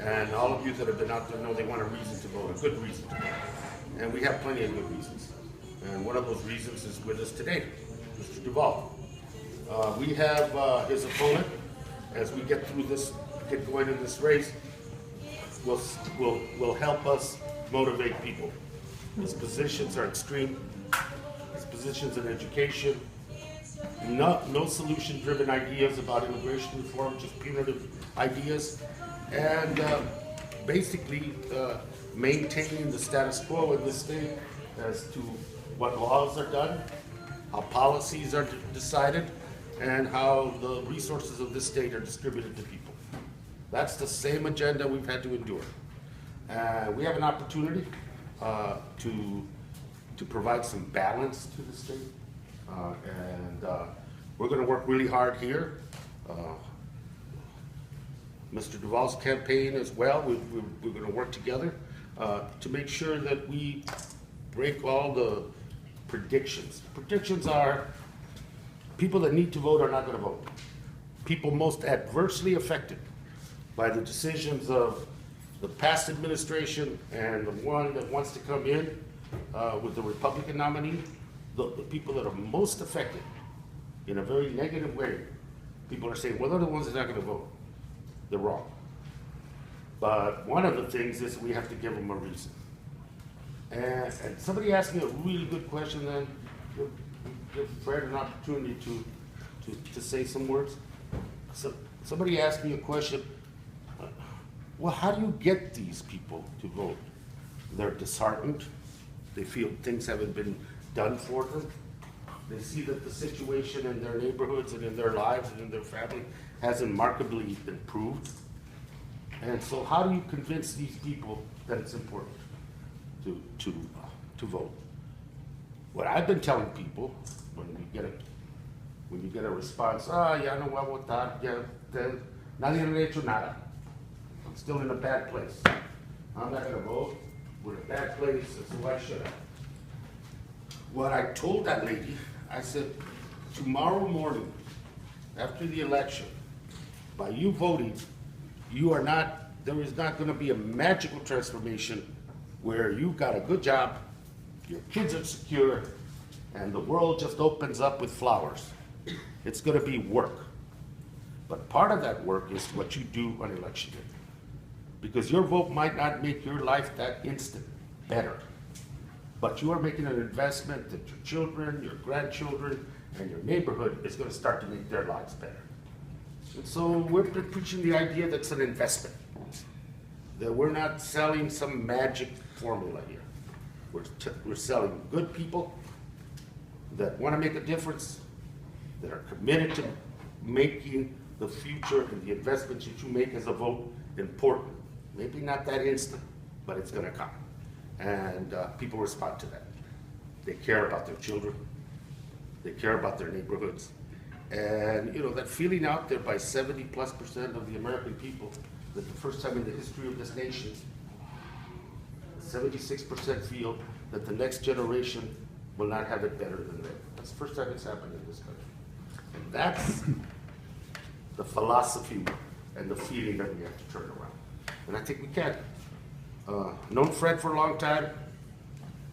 And all of you that have been out there know they want a reason to vote, a good reason to vote. And we have plenty of good reasons. And one of those reasons is with us today, Mr. DuVal. We have his opponent, as we get through this, get going in this race, will help us motivate people. His positions are extreme. His positions in education, no solution-driven ideas about immigration reform, just punitive ideas, and basically maintaining the status quo in this state as to what laws are done, how policies are decided, and how the resources of this state are distributed to people. That's the same agenda we've had to endure. We have an opportunity to provide some balance to the state, and we're going to work really hard here. Mr. DuVal's campaign as well, we're going to work together to make sure that we break all the predictions. Predictions are people that need to vote are not going to vote. People most adversely affected by the decisions of the past administration and the one that wants to come in with the Republican nominee, the people that are most affected in a very negative way, people are saying, well, they're the ones that are not going to vote. They're wrong. But one of the things is we have to give them a reason. And somebody asked me a really good question, then give Fred an opportunity to say some words. So somebody asked me a question, well, how do you get these people to vote? They're disheartened. They feel things haven't been done for them. They see that the situation in their neighborhoods and in their lives and in their family hasn't markedly improved. And so how do you convince these people that it's important to vote? What I've been telling people when you get a response, ya no voy a votar, nadie le ha hecho nada. I'm still in a bad place. I'm not going to vote. We're in a bad place, so why should I? What I told that lady, I said, tomorrow morning, after the election, by you voting, there is not going to be a magical transformation where you've got a good job, your kids are secure, and the world just opens up with flowers. It's going to be work. But part of that work is what you do on election day. Because your vote might not make your life that instant better, but you are making an investment that your children, your grandchildren, and your neighborhood is going to start to make their lives better. And so we're preaching the idea that's an investment, that we're not selling some magic formula here. We're selling good people that want to make a difference, that are committed to making the future and the investments that you make as a vote important. Maybe not that instant, but it's going to come. And people respond to that. They care about their children. They care about their neighborhoods. And that feeling out there by 70+% of the American people that the first time in the history of this nation, 76% feel that the next generation will not have it better than them. That's the first time it's happened in this country. And that's the philosophy and the feeling that we have to turn around. And I think we can. Known Fred for a long time.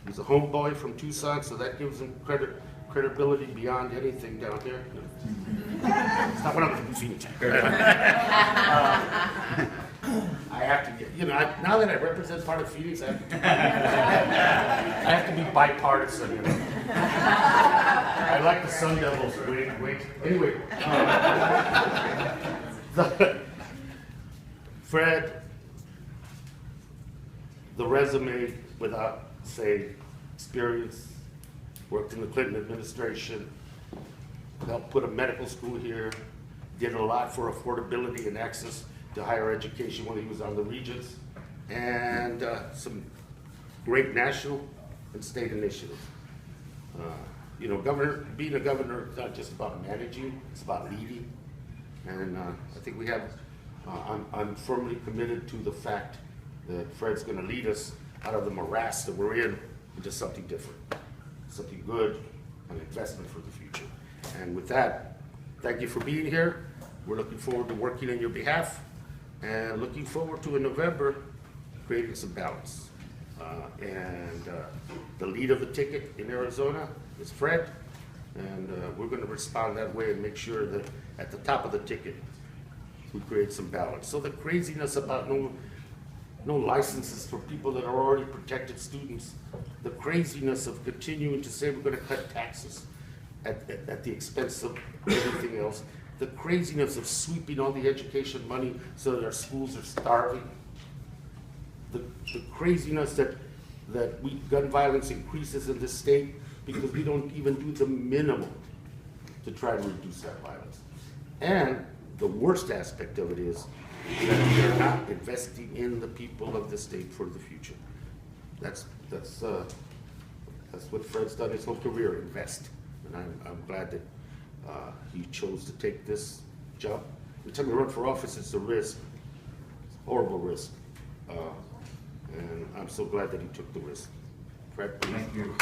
He's a homeboy from Tucson, so that gives him credibility beyond anything down here. It's not what I'm from Phoenix. I have to get, now that I represent part of Phoenix, I have to be bipartisan. I like the Sun Devils. Wait. Anyway, Fred. The resume, without say experience, worked in the Clinton administration, helped put a medical school here, did a lot for affordability and access to higher education when he was on the Regents, and some great national and state initiatives. Being a governor is not just about managing, it's about leading. And I think we have, I'm firmly committed to the fact that Fred's going to lead us out of the morass that we're in into something different, something good, an investment for the future. And with that, thank you for being here. We're looking forward to working on your behalf. and looking forward to in November creating some balance. The lead of the ticket in Arizona is Fred, and we're going to respond that way and make sure that at the top of the ticket we create some balance. So the craziness about no licenses for people that are already protected students, the craziness of continuing to say we're going to cut taxes at the expense of everything else, the craziness of sweeping all the education money so that our schools are starving, the craziness that gun violence increases in this state because we don't even do the minimum to try to reduce that violence. And the worst aspect of it is that we are not investing in the people of the state for the future. That's what Fred's done his whole career, invest. And I'm glad that he chose to take this job. Every time you run for office, it's a risk, it's a horrible risk. And I'm so glad that he took the risk. Fred, please. Thank you.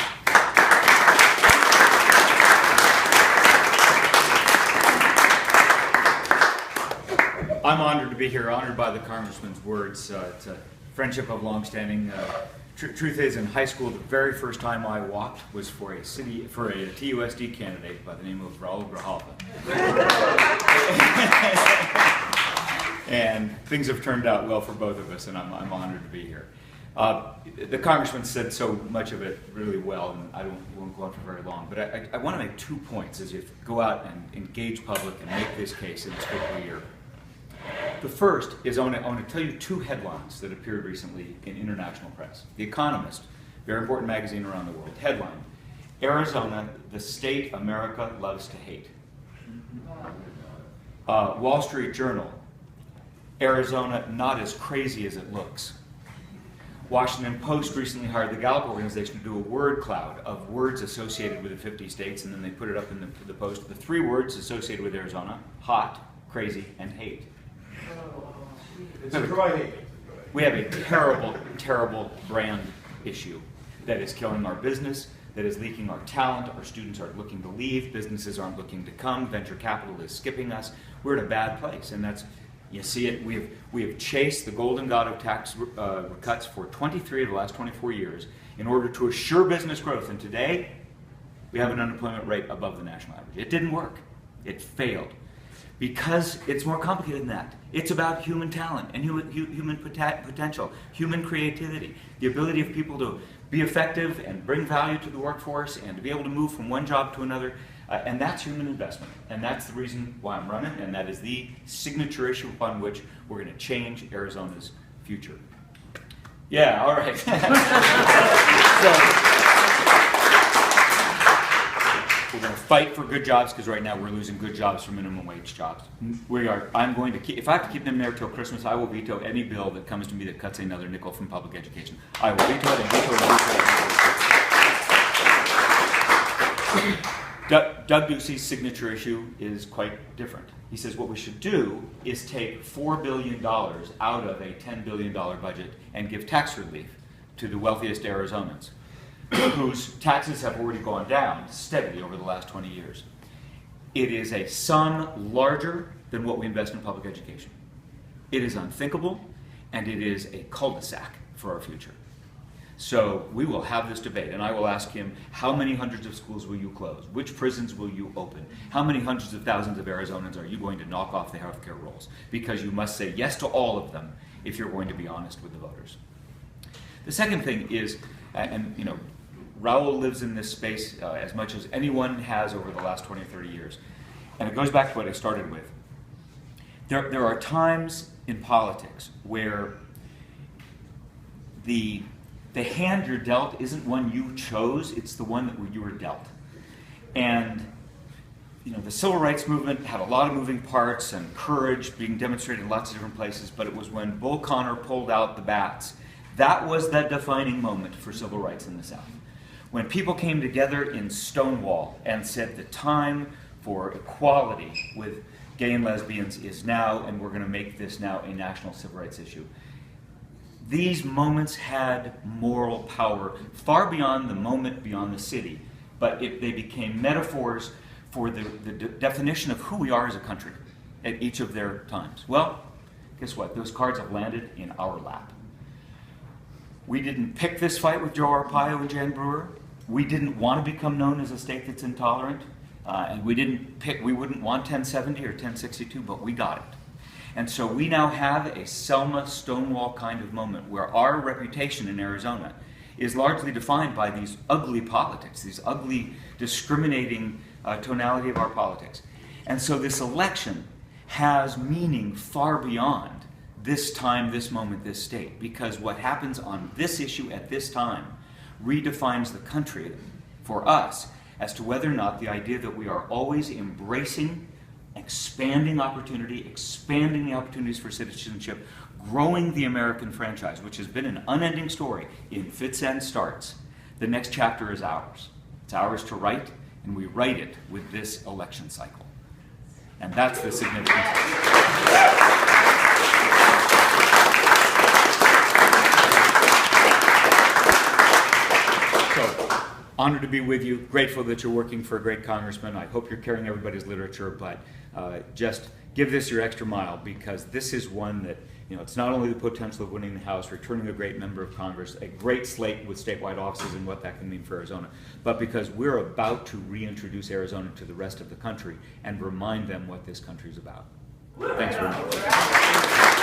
I'm honored to be here, honored by the Congressman's words. It's a friendship of longstanding. Truth is, in high school, the very first time I walked was for a TUSD candidate by the name of Raul Grijalva. And things have turned out well for both of us, and I'm honored to be here. The Congressman said so much of it really well, and I won't go on for very long, but I want to make 2 points as you go out and engage public and make this case in this fiscal year. The first is I want to tell you 2 headlines that appeared recently in international press. The Economist, very important magazine around the world, headline, Arizona, the state America loves to hate. Wall Street Journal, Arizona not as crazy as it looks. Washington Post recently hired the Gallup organization to do a word cloud of words associated with the 50 states, and then they put it up in the Post. The 3 words associated with Arizona, hot, crazy, and hate. It's a dry hate. We have a terrible, terrible brand issue that is killing our business, that is leaking our talent. Our students are looking to leave, businesses aren't looking to come, venture capital is skipping us. We're in a bad place, and that's, you see it, we have chased the golden god of tax cuts for 23 of the last 24 years in order to assure business growth, and today we have an unemployment rate above the national average. It didn't work. It failed. Because it's more complicated than that. It's about human talent and human potential, human creativity, the ability of people to be effective and bring value to the workforce and to be able to move from one job to another. And that's human investment. And that's the reason why I'm running, and that is the signature issue upon which we're going to change Arizona's future. Yeah, all right. We're going to fight for good jobs because right now we're losing good jobs for minimum wage jobs. I'm going to keep, if I have to keep them there till Christmas, I will veto any bill that comes to me that cuts another nickel from public education. I will veto it and veto it and veto it. Doug Ducey's signature issue is quite different. He says what we should do is take $4 billion out of a $10 billion budget and give tax relief to the wealthiest Arizonans, whose taxes have already gone down steadily over the last 20 years. It is a sum larger than what we invest in public education. It is unthinkable, and it is a cul-de-sac for our future. So we will have this debate, and I will ask him, how many hundreds of schools will you close? Which prisons will you open? How many hundreds of thousands of Arizonans are you going to knock off the healthcare rolls? Because you must say yes to all of them if you're going to be honest with the voters. The second thing is, and you know, Raul lives in this space as much as anyone has over the last 20 or 30 years. And it goes back to what I started with. There are times in politics where the hand you're dealt isn't one you chose, it's the one that you were dealt. And you know, the civil rights movement had a lot of moving parts and courage being demonstrated in lots of different places, but it was when Bull Connor pulled out the bats. That was the defining moment for civil rights in the South. When people came together in Stonewall and said the time for equality with gay and lesbians is now, and we're going to make this now a national civil rights issue. These moments had moral power far beyond the moment, beyond the city, but they became metaphors for the definition of who we are as a country at each of their times. Well, guess what? Those cards have landed in our lap. We didn't pick this fight with Joe Arpaio and Jan Brewer. We didn't want to become known as a state that's intolerant. And we wouldn't want 1070 or 1062, but we got it. And so we now have a Selma Stonewall kind of moment where our reputation in Arizona is largely defined by these ugly politics, these ugly, discriminating tonality of our politics. And so this election has meaning far beyond this time, this moment, this state, because what happens on this issue at this time redefines the country for us as to whether or not the idea that we are always embracing, expanding opportunity, expanding the opportunities for citizenship, growing the American franchise, which has been an unending story in fits and starts. The next chapter is ours. It's ours to write, and we write it with this election cycle. And that's the significance. So, honored to be with you, grateful that you're working for a great congressman. I hope you're carrying everybody's literature, but just give this your extra mile, because this is one that, it's not only the potential of winning the House, returning a great member of Congress, a great slate with statewide offices and what that can mean for Arizona, but because we're about to reintroduce Arizona to the rest of the country and remind them what this country's about. Thanks very much.